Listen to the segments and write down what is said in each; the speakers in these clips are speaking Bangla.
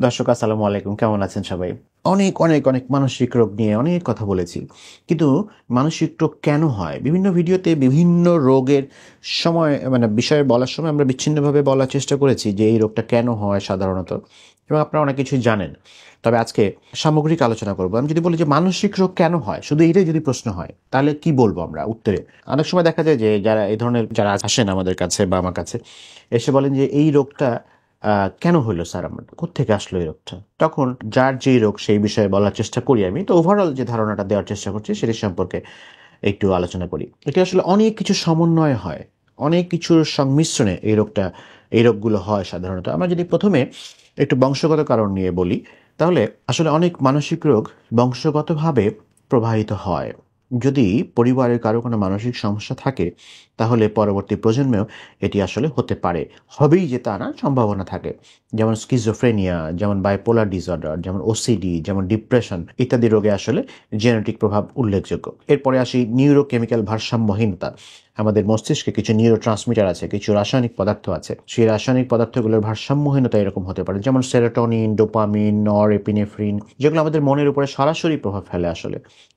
দর্শক আসসালামু আলাইকুম, কেমন আছেন সবাই? অনেক অনেক অনেক মানসিক রোগ নিয়ে অনেক কথা বলেছি, কিন্তু মানসিক রোগ কেন হয় বিভিন্ন ভিডিওতে বিভিন্ন রোগের সময় বিষয়ে বলার সময় আমরা বিচ্ছিন্নভাবে বলার চেষ্টা করেছি যে এই রোগটা কেন হয় সাধারণত, এবং আপনারা অনেক কিছুই জানেন। তবে আজকে সামগ্রিক আলোচনা করবো। আমি যদি বলি যে মানসিক রোগ কেন হয়, শুধু এটাই যদি প্রশ্ন হয় তাহলে কি বলবো আমরা উত্তরে? অনেক সময় দেখা যায় যে যারা এই ধরনের যারা আসেন আমাদের কাছে বা আমার কাছে এসে বলেন যে এই রোগটা কেন হইলো স্যার, আমার কোত্থেকে আসলো এই রোগটা? তখন যার যেই রোগ সেই বিষয়ে বলার চেষ্টা করি আমি। তো ওভারঅল যে ধারণাটা দেওয়ার চেষ্টা করছি সেটি সম্পর্কে একটু আলোচনা করি। এটা আসলে অনেক কিছু সমন্বয় হয়, অনেক কিছুর সংমিশ্রণে এই রোগগুলো হয় সাধারণত। আমরা যদি প্রথমে একটু বংশগত কারণ নিয়ে বলি, তাহলে আসলে অনেক মানসিক রোগ বংশগতভাবে প্রবাহিত হয়। যদি পরিবারের কারো কোনো মানসিক সমস্যা থাকে তাহলে পরবর্তী প্রজন্মেও এটি আসলে হতে পারে, হবেই যে তা না, সম্ভাবনা থাকে। যেমন স্কিজোফ্রেনিয়া, যেমন বাইপোলার ডিসঅর্ডার, যেমন ওসিডি, যেমন ডিপ্রেশন ইত্যাদি রোগে আসলে জেনেটিক প্রভাব উল্লেখযোগ্য। এরপরে আসি নিউরোকেমিক্যাল ভারসাম্যহীনতা। আমাদের মস্তিষ্কে কিছু নিউরো ট্রান্সমিটার আছে, কিছু রাসায়নিক পদার্থ আছে, সেই রাসায়নিক পদার্থগুলোর ভারসাম্যহীনতা এরকম হতে পারে, যেমন সেরোটোনিন, ডোপামিন, নর এপিনেফ্রিন, যেগুলো আমাদের মনের উপরে সরাসরি প্রভাব ফেলে আসলে।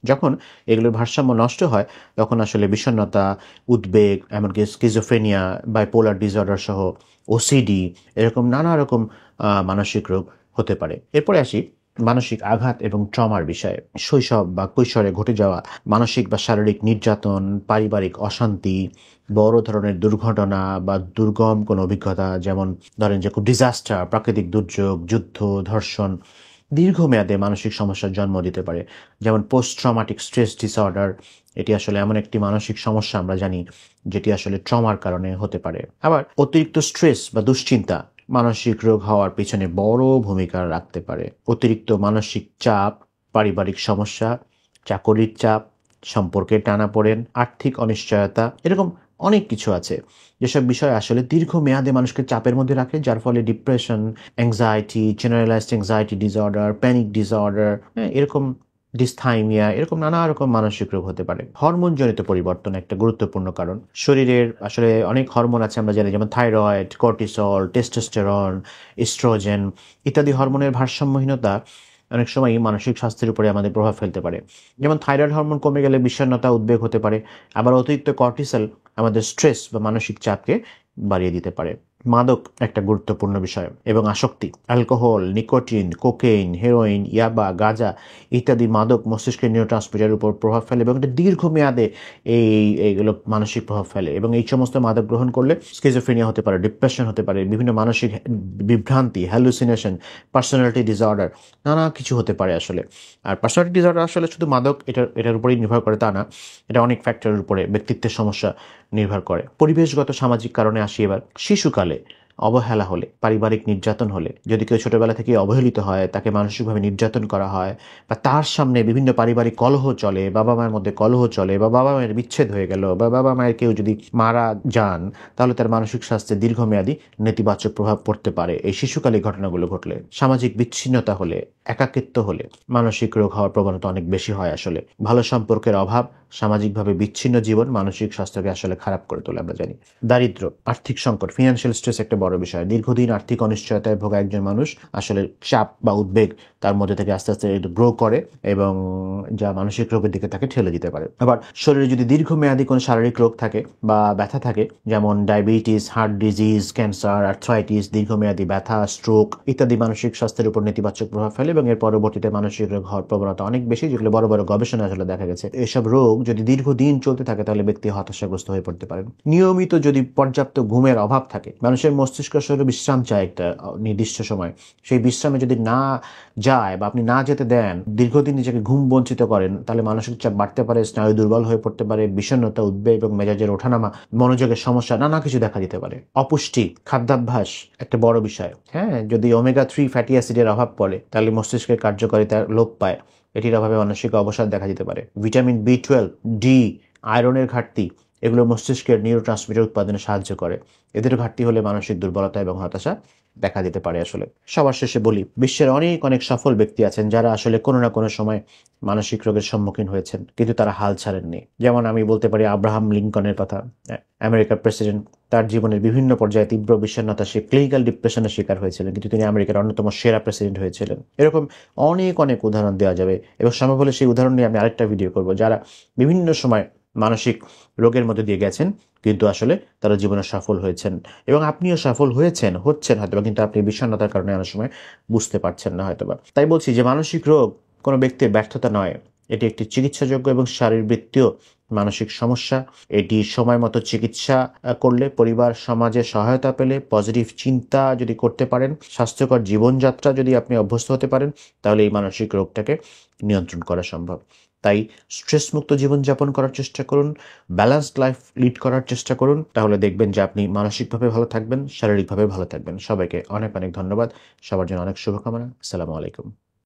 যখন এগুলোর ভারসাম্য নষ্ট হয় তখন আসলে বিষণ্ণতা, উদ্বেগ, এমনকি স্কিজোফ্রেনিয়া, বাইপোলার ডিসঅর্ডার সহ ওসিডি, এরকম নানা রকম মানসিক রোগ হতে পারে। এরপরে আসি মানসিক আঘাত এবং ট্রমার বিষয়ে। শৈশব বা কৈশোরে ঘটে যাওয়া মানসিক বা শারীরিক নির্যাতন, পারিবারিক অশান্তি, বড় ধরনের দুর্ঘটনা বা দুর্গম কোনো অভিজ্ঞতা, যেমন ধরেন যে খুব ডিজাস্টার, প্রাকৃতিক দুর্যোগ, যুদ্ধ, ধর্ষণ, দীর্ঘমেয়াদে মানসিক সমস্যার জন্ম দিতে পারে। যেমন পোস্ট ট্রমাটিক স্ট্রেস ডিসঅর্ডার, এটি আসলে এমন একটি মানসিক সমস্যা আমরা জানি যেটি আসলে ট্রমার কারণে হতে পারে। আবার অতিরিক্ত স্ট্রেস বা দুশ্চিন্তা মানসিক রোগ হওয়ার পিছনে বড় ভূমিকা রাখতে পারে। অতিরিক্ত মানসিক চাপ, পারিবারিক সমস্যা, চাকরির চাপ, সম্পর্কের টানাপোড়েন, আর্থিক অনিশ্চয়তা, এরকম অনেক কিছু আছে যেসব বিষয় আসলে দীর্ঘমেয়াদে মানুষকে চাপের মধ্যে রাখে, যার ফলে depression, anxiety, generalised anxiety disorder, panic disorder, এরকম ডিসথাইমিয়া, এরকম নানা রকম মানসিক রোগ হতে পারে। হরমোনজনিত পরিবর্তন একটা গুরুত্বপূর্ণ কারণ। শরীরের আসলে অনেক হরমোন আছে আমরা জানি, যেমন থাইরয়েড, কর্টিসল, টেস্টোস্টেরন, ইস্ট্রোজেন ইত্যাদি হরমোনের ভারসাম্যহীনতা অনেক সময় মানসিক স্বাস্থ্যের উপরে আমাদের প্রভাব ফেলতে পারে। যেমন থাইরয়েড হরমোন কমে গেলে বিষণ্ণতা, উদ্বেগ হতে পারে। আবার অতিরিক্ত কর্টিসল আমাদের স্ট্রেস বা মানসিক চাপকে বাড়িয়ে দিতে পারে। মাদক একটা গুরুত্বপূর্ণ বিষয় এবং আসক্তি। অ্যালকোহল, নিকোটিন, কোকেইন, হেরোইন, ইয়াবা, গাঁজা ইত্যাদি মাদক মস্তিষ্কের নিউরোট্রান্সমিটারের উপর প্রভাব ফেলে এবং এটা দীর্ঘমেয়াদে এইগুলো মানসিক প্রভাব ফেলে। এবং এই সমস্ত মাদক গ্রহণ করলে স্কিজোফ্রেনিয়া হতে পারে, ডিপ্রেশন হতে পারে, বিভিন্ন মানসিক বিভ্রান্তি, হ্যালুসিনেশন, পার্সোনালিটি ডিসঅর্ডার, নানা কিছু হতে পারে আসলে। আর পার্সোনালিটি ডিসঅর্ডার আসলে শুধু মাদক এটার উপরেই নির্ভর করে তা না, এটা অনেক ফ্যাক্টরের উপরে, ব্যক্তিত্বের সমস্যা নির্ভর করে। পরিবেশগত সামাজিক কারণে আসি এবার। শিশুকালে অবহেলা হলে, পারিবারিক নির্যাতন হলে, যদি কেউ ছোটবেলা থেকে অবহেলিত হয়, তাকে মানসিকভাবে নির্যাতন করা হয়, বা তার সামনে বিভিন্ন পারিবারিক কলহ চলে, বাবা মায়ের মধ্যে কলহ চলে, বা বাবা মায়ের বিচ্ছেদ হয়ে গেল, বা বাবা মায়ের কেউ যদি মারা যান, তাহলে তার মানসিক স্বাস্থ্যে দীর্ঘমেয়াদী নেতিবাচক প্রভাব পড়তে পারে এই শিশুকালীন ঘটনাগুলো ঘটলে। সামাজিক বিচ্ছিন্নতা হলে, একাকিত্ব হলে মানসিক রোগ হওয়ার প্রবণতা অনেক বেশি হয় আসলে। ভালো সম্পর্কের অভাব, সামাজিকভাবে বিচ্ছিন্ন জীবন মানসিক স্বাস্থ্যকে আসলে খারাপ করে তোলে আমরা জানি। দারিদ্র্য, আর্থিক সংকট, ফিনান্সিয়াল স্ট্রেস একটা বড় বিষয়। দীর্ঘদিন আর্থিক অনিশ্চয়তায় ভোগা একজন মানুষ আসলে চাপ বা উদ্বেগ তার মধ্যে থেকে আস্তে আস্তে গ্রো করে এবং যা মানসিক রোগের দিকে তাকে ঠেলে দিতে পারে। আবার শরীরে যদি দীর্ঘমেয়াদী কোনো শারীরিক রোগ থাকে বা ব্যথা থাকে, যেমন diabetes, heart disease, cancer, arthritis, দীর্ঘমেয়াদী ব্যথা, স্ট্রোক ইত্যাদি মানসিক স্বাস্থ্যের উপর নেতিবাচক প্রভাব ফেলে এবং এর পরবর্তীতে মানসিক রোগ হওয়ার প্রবণতা অনেক বেশি, যেগুলো বড় বড় গবেষণা আসলে দেখা গেছে। এসব রোগ যদি দীর্ঘদিন চলতে থাকে তাহলে ব্যক্তি হতাশাগ্রস্ত হয়ে পড়তে পারেন। নিয়মিত যদি পর্যাপ্ত ঘুমের অভাব থাকে, মানুষের মস্তিষ্ক আসলে বিশ্রাম চায় একটা নির্দিষ্ট সময়, সেই বিশ্রামে যদি না যায় বা আপনি না যেতে দেন, দীর্ঘদিন নিজেকে ঘুম বঞ্চিত করেন, তাহলে মানসিক চাপ বাড়তে পারে, স্নায়ু দুর্বল হয়ে পড়তে পারে, বিষণ্ণতা, উদ্বেগ এবং মেজাজের ওঠানামা, মনোযোগের সমস্যা, নানা কিছু দেখা দিতে পারে। অপুষ্টি, খাদ্যাভ্যাস একটা বড় বিষয়। যদি ওমেগা-3 ফ্যাটি অ্যাসিডের অভাব পড়ে তাহলে মস্তিষ্কের কার্যকারিতা লোপ পায়, এটির অভাবে মানসিক অবসাদ দেখা দিতে পারে। ভিটামিন বি 12, ডি, আয়রনের ঘাটতি এগুলো মস্তিষ্কের নিউরোট্রান্সমিটার উৎপাদনে সাহায্য করে। এদের ঘাটতি হলে মানসিক দুর্বলতা এবং হতাশা দেখা দিতে পারে। আসলে সবার শেষে বলি, বিশ্বের অনেক অনেক সফল ব্যক্তি আছেন যারা আসলে কোনো না কোনো সময় মানসিক রোগের সম্মুখীন হয়েছেন, কিন্তু তারা হাল ছাড়েননি। যেমন আমি বলতে পারি আব্রাহাম লিঙ্কনের কথা, আমেরিকার প্রেসিডেন্ট। তার জীবনের বিভিন্ন পর্যায়ে তীব্র বিষণ্ণতা, সে ক্লিনিক্যাল ডিপ্রেশনের শিকার হয়েছিলেন, কিন্তু তিনি আমেরিকার অন্যতম সেরা প্রেসিডেন্ট হয়েছিলেন। এরকম অনেক অনেক উদাহরণ দেওয়া যাবে, এবং সম্ভব হলে সেই উদাহরণ নিয়ে আমি আরেকটা ভিডিও করব, যারা বিভিন্ন সময় মানসিক রোগের মধ্যে দিয়ে গেছেন, কিন্তু আসলে তারা জীবনে সফল হয়েছেন। এবং আপনিও সফল হচ্ছেন হয়তোবা, কিন্তু আপনি বিষণ্ণতার কারণে অনেক সময় বুঝতে পারছেন না হয়তোবা। তাই বলছি যে মানসিক রোগ কোনো ব্যক্তির ব্যর্থতা নয়, এটি একটি চিকিৎসাযোগ্য এবং শারীরবৃত্তীয় মানসিক সমস্যা। এটি সময় মতো চিকিৎসা করলে, পরিবার সমাজে সহায়তা পেলে, পজিটিভ চিন্তা যদি করতে পারেন, স্বাস্থ্যকর জীবনযাত্রা যদি আপনি অভ্যস্ত হতে পারেন, তাহলে এই মানসিক রোগটাকে নিয়ন্ত্রণ করা সম্ভব। তাই স্ট্রেসমুক্ত জীবনযাপন করার চেষ্টা করুন, ব্যালেন্সড লাইফ লিড করার চেষ্টা করুন, তাহলে দেখবেন যে আপনি মানসিকভাবে ভালো থাকবেন, শারীরিকভাবে ভালো থাকবেন। সবাইকে অনেক অনেক ধন্যবাদ। সবার জন্য অনেক শুভকামনা। আসসালামু আলাইকুম।